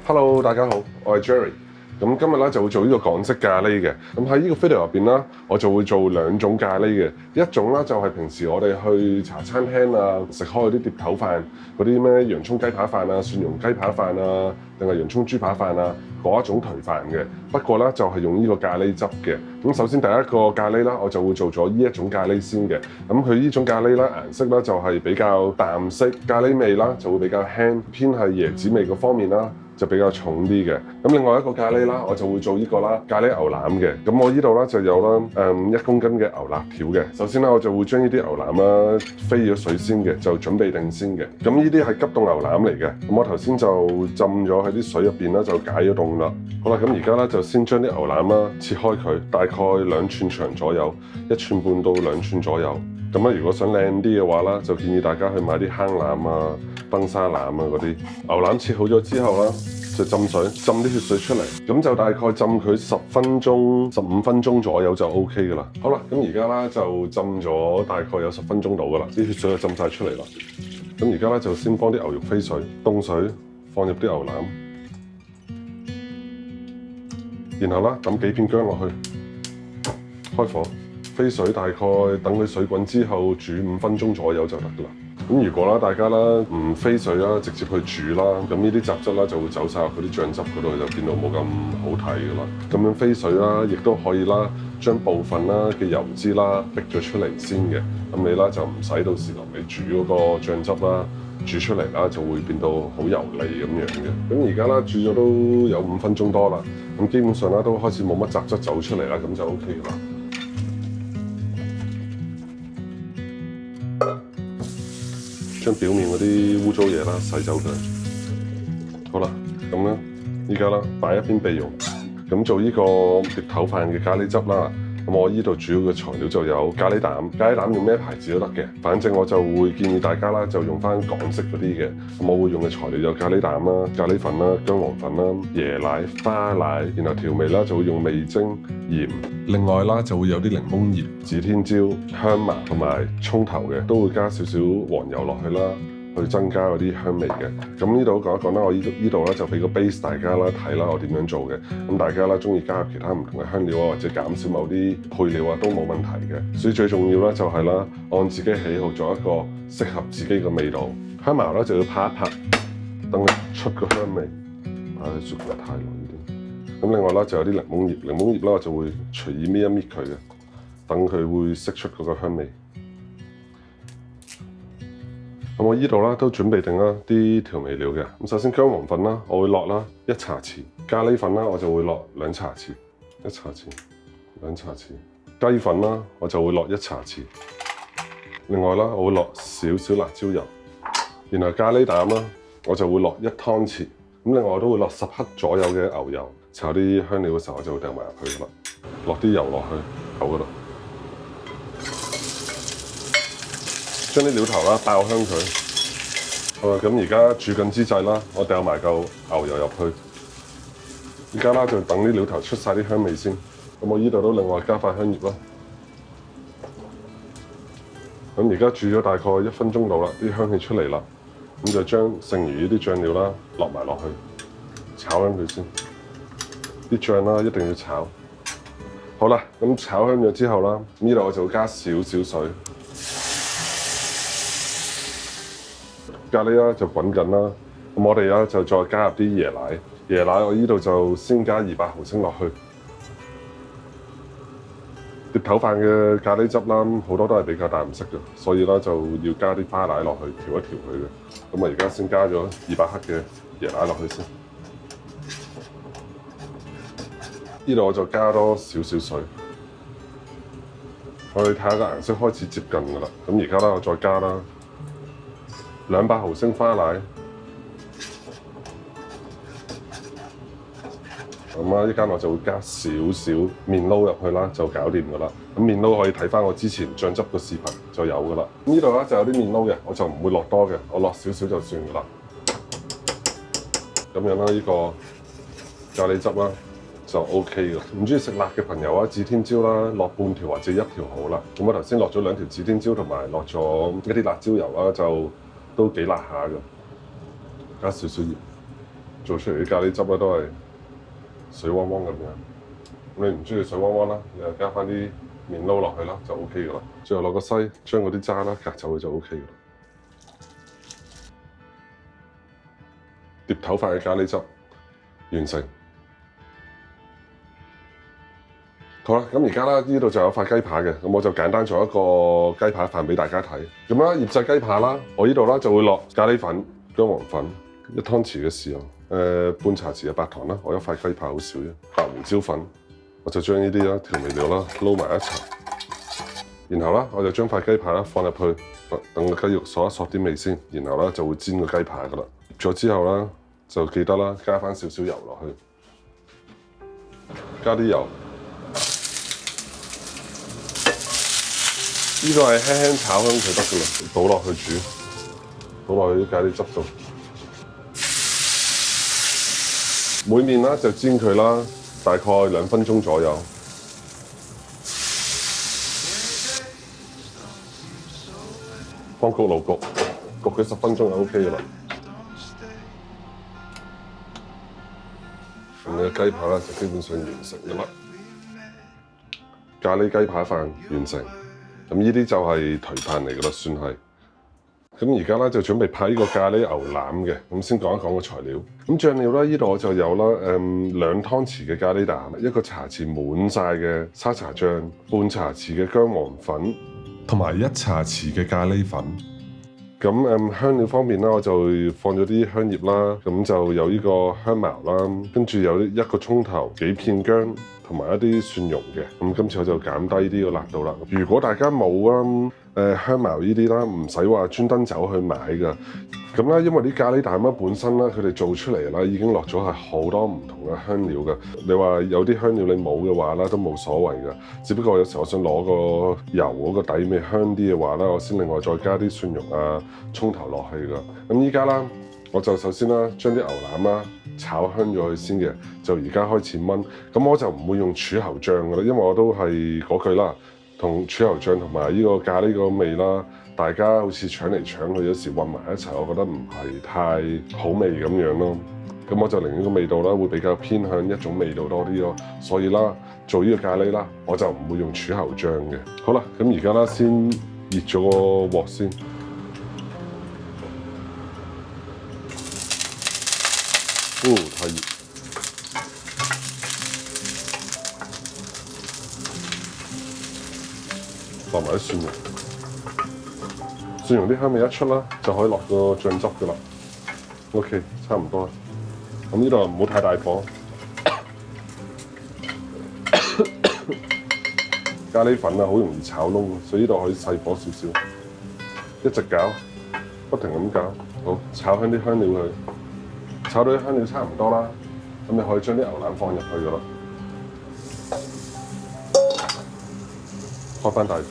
Hello，大家好，我係 Jerry。咁今日咧就會做呢個港式咖喱嘅。咁喺呢個 video 入邊啦，我就會做兩種咖喱嘅。一種啦就係平時我哋去茶餐廳啊食開嗰啲碟頭飯，嗰啲咩洋葱雞扒飯啊、蒜蓉雞扒飯啊，定係洋葱豬扒飯啊嗰一種頹飯嘅。不過咧就係用呢個咖喱汁嘅。咁首先第一個咖喱啦，我就會做咗呢一種咖喱先嘅。咁佢呢種咖喱咧顏色咧就係比較淡色，咖喱味啦就會比較輕，偏係椰子味嗰方面啦。就比較重啲嘅，咁另外一個咖喱啦，我就會做呢個啦，咖喱牛腩嘅。咁我呢度啦就有啦1公斤嘅牛肋條嘅。首先啦，我就會將呢啲牛腩啦飛咗水先嘅，就準備定先嘅。咁呢啲係急凍牛腩嚟嘅。咁我頭先就浸咗喺啲水入邊啦，就解咗凍啦。好啦，咁而家咧就先將啲牛腩啦切開佢，大概2寸長左右，1寸半到2寸左右。咁咧，如果想靚啲嘅話啦，就建議大家去買啲坑腩啊、崩沙腩啊嗰啲。牛腩切好咗之後啦，就浸水，浸啲血水出嚟，咁就大概浸佢10分鐘、15分鐘左右就 OK 噶啦。好啦，咁而家啦就浸咗大概有10分鐘到噶啦，啲血水就浸晒出嚟啦。咁而家咧就先幫啲牛肉飛水，凍水放入啲牛腩，然後啦抌幾片薑落去，開火。飛水大概等佢水滾之後煮5分鐘左右就得㗎啦。咁如果啦大家啦唔飛水啦，直接去煮啦，咁呢啲雜質啦就會走晒入嗰啲醬汁嗰度，就變到冇咁好睇㗎啦。咁樣飛水啦，亦都可以啦，將部分啦嘅油脂啦逼咗出嚟先嘅。咁你啦就唔使到時臨尾煮嗰個醬汁啦，煮出嚟啦就會變到好油膩咁樣嘅。咁而家啦煮咗都有5分鐘多啦，咁基本上啦都開始冇乜雜質走出嚟啦，咁就 OK 㗎啦。將表面嗰啲污糟嘢啦洗走佢。好啦，咁咧依家啦擺一邊備用。咁做呢個碟頭飯嘅咖喱汁啦。咁我依度主要嘅材料就有咖喱膽，咖喱膽用咩牌子都得嘅，反正我就會建議大家啦，就用翻港式嗰啲嘅。咁我會用嘅材料有咖喱膽啦、咖喱粉啦、薑黃粉啦、椰奶、花奶，然後調味啦就會用味精、鹽，另外啦就會有啲檸檬葉、指天椒、香麻同埋葱頭嘅，都會加少少黃油落去啦。去增加嗰啲香味嘅。咁呢度講一講啦，我呢度咧就俾個 base 大家啦睇啦，我點樣做嘅。咁大家啦中意加入其他唔同嘅香料啊，或者減少某啲配料啊，都冇問題嘅。所以最重要咧就係啦，按自己喜好做一個適合自己嘅味道。香茅咧就要拍一拍，等佢出個香味。雪得太耐啲。咁另外啦就有啲檸檬葉，檸檬葉啦我就會隨意搣一搣佢嘅，等佢會釋出嗰個香味。咁我依度啦都準備定啦啲調味料嘅。咁首先薑黃粉啦，我會落啦1茶匙；咖喱粉啦，我就會落2茶匙，1茶匙、2茶匙；雞粉啦，我就會落1茶匙。另外啦，我會落少少辣椒油。然後咖喱膽啦，我就會落1湯匙。咁另外我都會落10克左右嘅牛油。炒啲香料嘅時候，我就會掉埋入去啦。落啲油落去油嗰度。將啲料頭啦爆香佢，好啦，咁而家煮緊之際啦，我掉埋嚿牛油入去，而家啦就等啲料頭出晒啲香味先。咁我依度都另外加塊香葉啦。咁而家煮咗大概1分鐘到啦，啲香氣出嚟啦，咁就將剩餘呢啲醬料啦落埋落去，炒香佢先。啲醬啦一定要炒。好啦，咁炒香咗之後啦，呢度我就會加少少水。咖喱啦就滾緊啦，咁我哋啦就再加入啲椰奶，椰奶我依度就先加200毫升落去。碟頭飯嘅咖喱汁啦，好多都係比較淡色嘅，所以啦就要加啲花奶落去調一調佢嘅。咁我而家先加咗200克嘅椰奶落去先。呢度我就加多少少水，我哋睇下個顏色開始接近㗎啦。咁而家啦我再加啦200毫升花奶，咁啊依間我就會加少少麵撈入去啦，就搞掂㗎啦。咁麵撈可以睇翻我之前醬汁嘅視頻就有㗎啦。呢度咧就有啲麵撈嘅，我就唔會落多嘅，我落少少就算㗎啦。咁樣啦，呢個咖喱汁啦就 OK 㗎。唔中意食辣嘅朋友啊，指天椒啦，落半條或者1條好啦。咁我頭先落咗2條指天椒同埋落咗一啲辣椒油啦，就都幾辣下㗎。加少少鹽，做出嚟啲咖喱汁咧都係水汪汪咁樣。咁你唔中意水汪汪啦，你又加翻啲麵撈落去啦，就 O K 噶啦。最後攞個篩將嗰啲渣啦隔走佢就 O K 噶啦。碟頭塊嘅咖喱汁完成。好啦，咁而家啦，呢度就有塊雞扒嘅，咁我就簡單做一個雞扒飯俾大家睇。咁啦，醃製雞扒啦，我呢度啦就會落咖喱粉、薑黃粉、1湯匙嘅豉油，半茶匙嘅白糖啦。我一塊雞扒好少啫，白胡椒粉，我就將呢啲啦調味料啦撈埋一齊，然後啦我就將塊雞扒啦放入去，等個雞肉索一索啲味先，然後啦就會煎個雞扒噶啦。醃咗之後啦，就記得啦加翻少少油落去，加啲油。呢個係輕輕炒香佢得㗎啦，倒落去煮，倒落去啲咖喱汁度。每面啦就煎佢啦，大概2分鐘左右。放焗爐焗佢10分鐘就 OK 㗎啦。咁你嘅雞扒咧就基本上完成㗎啦。咖喱雞扒飯完成。咁呢啲就係頹飯嚟㗎啦，算係。咁而家咧就準備拍呢個咖喱牛腩嘅，咁先講一講個材料。咁醬料咧，呢度我就有啦，2湯匙嘅咖喱蛋，1個茶匙滿晒嘅沙茶醬，半茶匙嘅薑黃粉，同埋1茶匙嘅咖喱粉。咁香料方面啦，我就放咗啲香葉啦，咁就有呢個香茅啦，跟住有1個葱頭、幾片薑。同埋一啲蒜蓉嘅，咁今次我就減低啲個辣度啦。如果大家冇香茅呢啲啦，唔使話專登走去買㗎。咁咧，因為啲咖喱蛋咧本身咧，佢哋做出嚟啦已經落咗係好多唔同嘅香料㗎。你話有啲香料你冇嘅話啦，都冇所謂㗎。只不過有時我想攞個油嗰個底味香啲嘅話啦，我先另外再加啲蒜蓉啊、葱頭落去㗎。咁依家啦。我就首先啦，將啲牛腩啦炒香咗佢先嘅，就而家開始燜。咁我就唔會用柱侯醬㗎啦，因為我都係嗰句啦，同柱侯醬同埋呢個咖喱個味啦，大家好似搶嚟搶去，有時混埋一齊，我覺得唔係太好味咁樣咯。咁我就寧願個味道啦，會比較偏向一種味道多啲咯。所以啦，做呢個咖喱啦，我就唔會用柱侯醬嘅。好啦，咁而家啦，先熱咗個鑊先。太熱，落埋啲蒜蓉，蒜蓉啲香味一出啦，就可以落個醬汁㗎啦。OK， 差唔多啦。咁呢度唔好太大火。咖喱粉啊，好容易炒燶，所以呢度可以細火少少，一直攪，不停咁攪，好炒香啲香料佢。炒到啲香料差唔多啦，咁你可以將啲牛腩放入去㗎啦。開翻大火，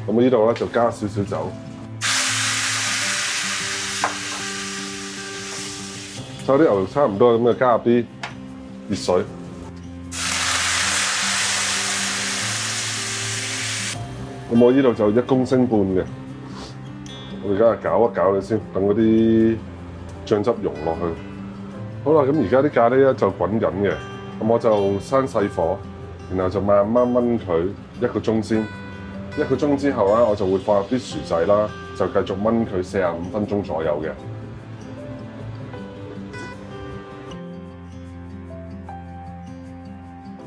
咁我呢度咧就加少少酒，炒啲牛肉差唔多，咁就加入啲熱水，咁我呢度就1公升半嘅。我而家攪一攪佢先，等嗰啲醬汁溶落去。好啦，咁而家啲咖喱咧就滾緊嘅，咁我就閂細火，然後就慢慢燜佢1個鐘先。1個鐘之後咧，我就會放入啲薯仔啦，就繼續燜佢45分鐘左右嘅。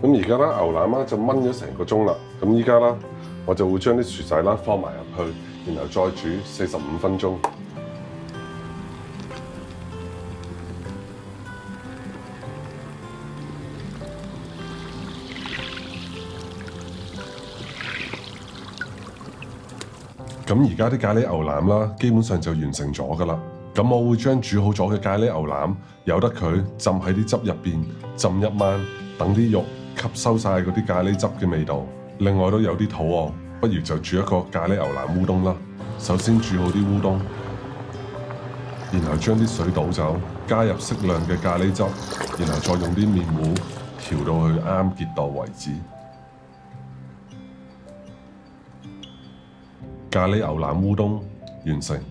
咁而家咧牛腩啦就燜咗成個鐘啦，咁依家啦我就會將啲薯仔啦放埋入去。然後再煮45分鐘。咁而家啲咖喱牛腩啦，基本上就完成咗㗎啦。咁我會將煮好咗嘅咖喱牛腩，由得佢浸喺啲汁入邊，浸1晚，等啲肉吸收晒嗰啲咖喱汁嘅味道。另外都有啲肚餓。不如就煮一個咖喱牛腩烏冬啦。首先煮好啲烏冬，然後將啲水倒走，加入適量嘅咖喱汁，然後再用啲麵糊調到佢啱結度為止。咖喱牛腩烏冬完成。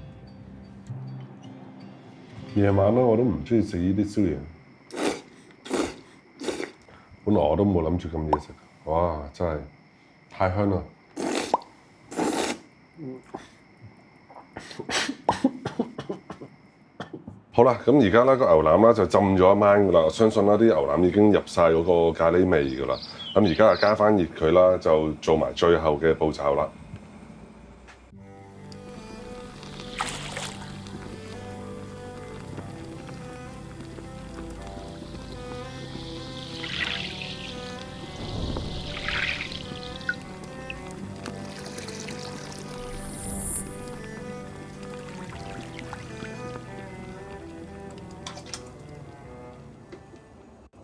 夜晚咧我都唔中意食呢啲宵夜，本來我都冇諗住咁夜食，哇！真係太香啦〜好啦，咁而家咧個牛腩咧就浸咗一晚噶啦，我相信啦啲牛腩已經入晒嗰個咖喱味噶啦。咁而家就加翻熱佢啦，就做埋最後嘅步驟啦。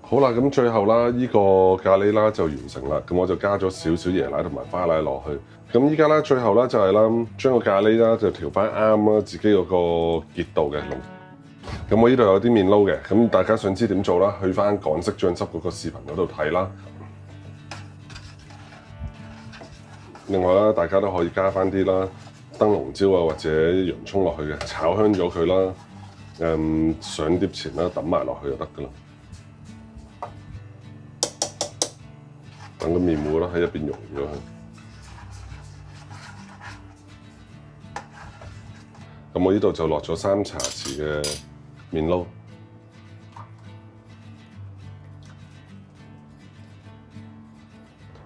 好啦，咁最後啦，呢個咖喱啦就完成啦。咁我就加咗少少椰奶同埋花奶落去。咁依家咧，最後咧就係啦，將個咖喱啦就調翻啱啦，自己嗰個熱度嘅濃。咁我呢度有啲麵撈嘅，咁大家想知點做啦？去翻港式醬汁嗰個視頻嗰度睇啦。另外啦，大家都可以加翻啲啦，燈籠椒啊或者洋葱落去嘅，炒香咗佢啦。上碟前啦，揼埋落去就得噶啦。等個麵糊啦喺入邊溶咗佢。咁我呢度就落咗3茶匙嘅麵撈，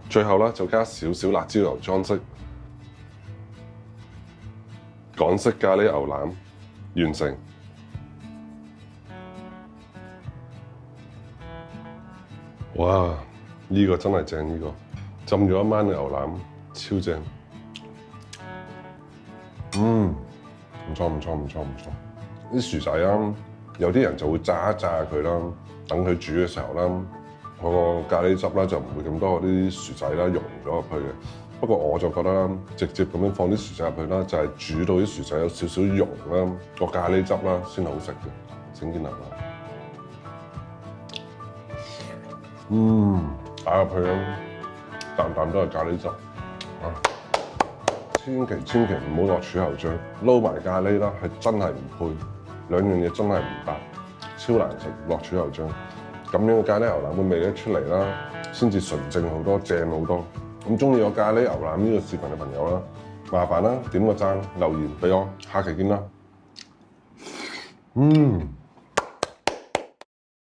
最後啦就加少少辣椒油裝飾，港式咖喱牛腩完成。哇！呢個真係正，呢個浸咗一晚嘅牛腩超正。唔錯。啲薯仔啊，有啲人就會炸一炸佢啦，等佢煮嘅時候啦，個咖喱汁啦就唔會咁多嗰啲薯仔啦溶咗入去嘅。不過我就覺得啦，直接咁樣放啲薯仔入去啦，就係煮到啲薯仔有少少溶啦，個咖喱汁啦先好食嘅。整件牛腩，打入去啦，啖啖都係咖喱汁啊！千祈唔好落柱侯醬，撈埋咖喱啦，係真係唔配，兩樣嘢真係唔搭，超難食。落柱侯醬咁樣嘅咖喱牛腩嘅味咧出嚟啦，先至純正好多，正好多。咁中意我咖喱牛腩呢個視頻嘅朋友啦，麻煩啦點個讚，留言俾我，下期見啦。